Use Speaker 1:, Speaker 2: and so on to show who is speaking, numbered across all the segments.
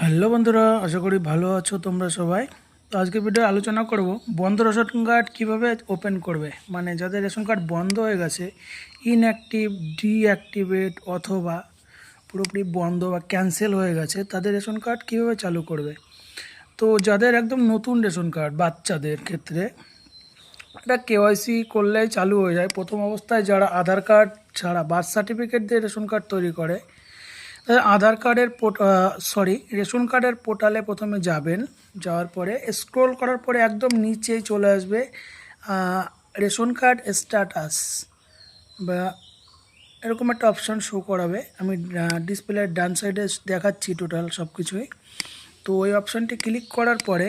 Speaker 1: Hello বন্ধুরা, আশা করি ভালো আছো তোমরা সবাই। তো আজকে ভিডিও আলোচনা করব বন্ধ রেশন কার্ড কীভাবে ওপেন করবে। মানে যাদের রেশন কার্ড বন্ধ হয়ে গেছে, ইনঅ্যাক্টিভ, ডিঅ্যাক্টিভেট অথবা পুরোপুরি বন্ধ বা ক্যান্সেল হয়ে গেছে, তাদের রেশন কার্ড কীভাবে চালু করবে। তো যাদের একদম নতুন রেশন কার্ড, বাচ্চাদের ক্ষেত্রে এটা কেওয়াইসি করলেই চালু হয়ে যায়। প্রথম অবস্থায় যারা আধার কার্ড ছাড়া বার্থ সার্টিফিকেট দিয়ে রেশন কার্ড তৈরি করে, আধার কার্ডের রেশন কার্ডের পোর্টালে প্রথমে যাবেন। যাওয়ার পরে স্ক্রল করার পরে একদম নিচেই চলে আসবে রেশন কার্ড স্ট্যাটাস বা এরকম একটা অপশান শো করাবে। আমি ডিসপ্লের ডান সাইডে দেখাচ্ছি টোটাল সব কিছুই। তো ওই অপশানটি ক্লিক করার পরে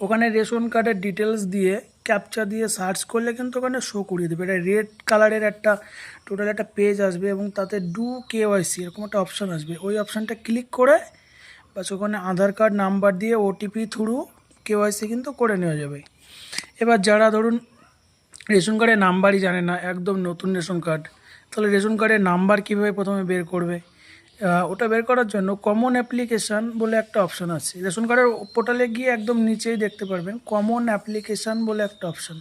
Speaker 1: ওখানে রেশন কার্ডের ডিটেলস দিয়ে ক্যাপচা দিয়ে সার্চ করলে কিন্তু ওখানে শো করিয়ে দেবে। এটা রেড কালারের একটা টোটাল একটা পেজ আসবে এবং তাতে ডু কেওয়াইসি এরকম একটা অপশান আসবে। ওই অপশানটা ক্লিক করে বাস ওখানে আধার কার্ড নাম্বার দিয়ে ওটিপি থ্রু কেওয়াইসি কিন্তু করে নেওয়া যাবে। এবার যারা ধরুন রেশন কার্ডের নাম্বারই জানে না, একদম নতুন রেশন কার্ড, তাহলে রেশন কার্ডের নাম্বার কীভাবে প্রথমে বের করবে? ওটা বের করার জন্য কমন অ্যাপ্লিকেশান বলে একটা অপশান আছে। রেশন কার্ডের পোর্টালে গিয়ে একদম নিচেই দেখতে পারবেন কমন অ্যাপ্লিকেশান বলে একটা অপশান।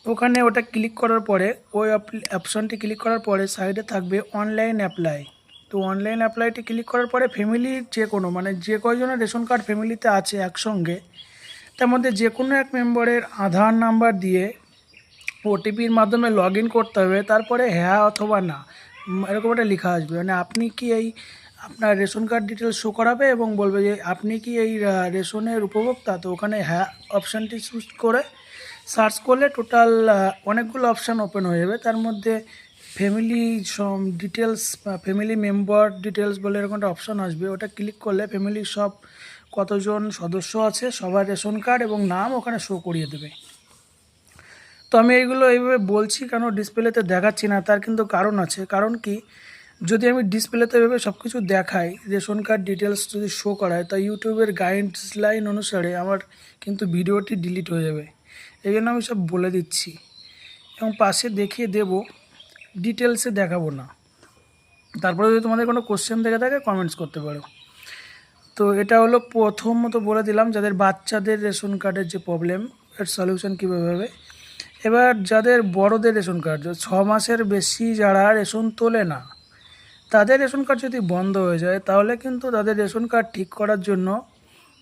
Speaker 1: ওখানে ওটা ক্লিক করার পরে ওই অপশানটি ক্লিক করার পরে সাইডে থাকবে অনলাইন অ্যাপ্লাই। তো অনলাইন অ্যাপ্লাইটি ক্লিক করার পরে ফ্যামিলির যে কোনো মানে যে কয়জনের রেশন কার্ড ফ্যামিলিতে আছে একসঙ্গে, তার মধ্যে যে কোনো এক মেম্বারের আধার নাম্বার দিয়ে ওটিপির মাধ্যমে লগ ইন করতে হবে। তারপরে হ্যাঁ অথবা না এরকম একটা লেখা আসবে, মানে আপনি কি এই আপনার রেশন কার্ড ডিটেলস শো করাবে এবং বলবে যে আপনি কি এই রেশনের উপভোক্তা। তো ওখানে হ্যাঁ অপশানটি চুজ করে সার্চ করলে টোটাল অনেকগুলো অপশান ওপেন হয়ে যাবে। তার মধ্যে ফ্যামিলি ডিটেলস বা ফ্যামিলি মেম্বার ডিটেলস বলে এরকম একটা অপশান আসবে। ওটা ক্লিক করলে ফ্যামিলির সব কতজন সদস্য আছে সবার রেশন কার্ড এবং নাম ওখানে শো করিয়ে দেবে। তো আমি এইগুলো এইভাবে বলছি কেন ডিসপ্লেতে দেখাচ্ছি না, তার কিন্তু কারণ আছে। কারণ কি, যদি আমি ডিসপ্লেতে এভাবে সব কিছু দেখাই, রেশন কার্ড ডিটেলস যদি শো করায়, তা ইউটিউবের গাইডলাইন অনুসারে আমার কিন্তু ভিডিওটি ডিলিট হয়ে যাবে। এই জন্য আমি সব বলে দিচ্ছি এবং পাশে দেখিয়ে দেব, ডিটেলসে দেখাবো না। তারপরে যদি তোমাদের কোনো কোশ্চেন থেকে থাকে কমেন্টস করতে পারো। তো এটা হলো প্রথমত বলে দিলাম যাদের বাচ্চাদের রেশন কার্ডের যে প্রবলেম, এর সলিউশন কীভাবে হবে। এবার যাদের বড়দের রেশন কার্ড, 6 মাসের বেশি যারা রেশন তোলে না, তাদের রেশন কার্ড যদি বন্ধ হয়ে যায়, তাহলে কিন্তু তাদের রেশন কার্ড ঠিক করার জন্য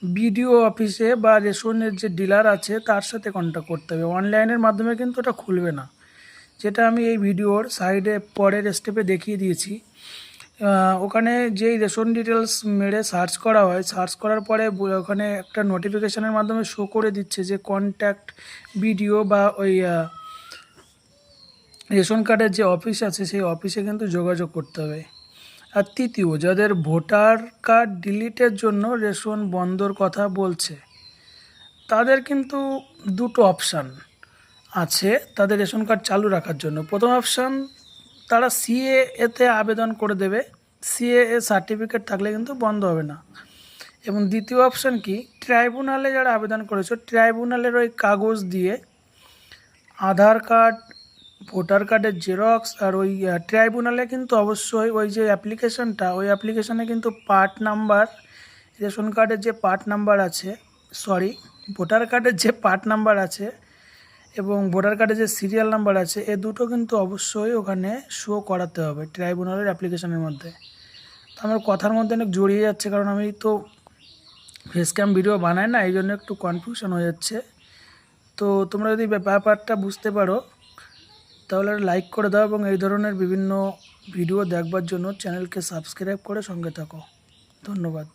Speaker 1: বিডিও অফিসে বা রেশনের যে ডিলার আছে তার সাথে কন্ট্যাক্ট করতে হবে। অনলাইনের মাধ্যমে কিন্তু ওটা খুলবে না, যেটা আমি এই ভিডিওর সাইডে পরের স্টেপে দেখিয়ে দিয়েছি। ওখানে যেই রেশন ডিটেলস মেরে সার্চ করা হয়, সার্চ করার পরে ওখানে একটা নোটিফিকেশানের মাধ্যমে শো করে দিচ্ছে যে কন্ট্যাক্ট বিডিও বা ওই রেশন কার্ডের যে অফিস আছে সেই অফিসে কিন্তু যোগাযোগ করতে হবে। আর তৃতীয়, যাদের ভোটার কার্ড ডিলিটের জন্য রেশন বন্ধর কথা বলছে, তাদের কিন্তু দুটো অপশান আছে তাদের রেশন কার্ড চালু রাখার জন্য। প্রথম অপশান, তারা সিএএতে আবেদন করে দেবে, সিএএ সার্টিফিকেট থাকলে কিন্তু বন্ধ হবে না। এবং দ্বিতীয় অপশান কি, ট্রাইব্যুনালে যারা আবেদন করেছো, ট্রাইব্যুনালের ওই কাগজ দিয়ে আধার কার্ড, ভোটার কার্ডের জেরক্স, আর ওই ট্রাইব্যুনালে কিন্তু অবশ্যই ওই যে অ্যাপ্লিকেশানটা, ওই অ্যাপ্লিকেশানে কিন্তু পার্ট নাম্বার, রেশন কার্ডের যে পার্ট নাম্বার আছে, ভোটার কার্ডের যে পার্ট নাম্বার আছে এবং ভোটার কার্ডের যে সিরিয়াল নাম্বার আছে, এ দুটো কিন্তু অবশ্যই ওখানে শো করাতে হবে ট্রাইব্যুনালের অ্যাপ্লিকেশানের মধ্যে। তো আমার কথার মধ্যে অনেক জড়িয়ে যাচ্ছে, কারণ আমি তো ফেস ক্যাম ভিডিও বানাই না, এই জন্য একটু কনফিউশন হয়ে যাচ্ছে। তো তোমরা যদি ব্যাপারটা বুঝতে পারো তাহলে লাইক করে দাও এবং এই ধরনের বিভিন্ন ভিডিও দেখবার জন্য চ্যানেলকে সাবস্ক্রাইব করে সঙ্গে থাকো। ধন্যবাদ।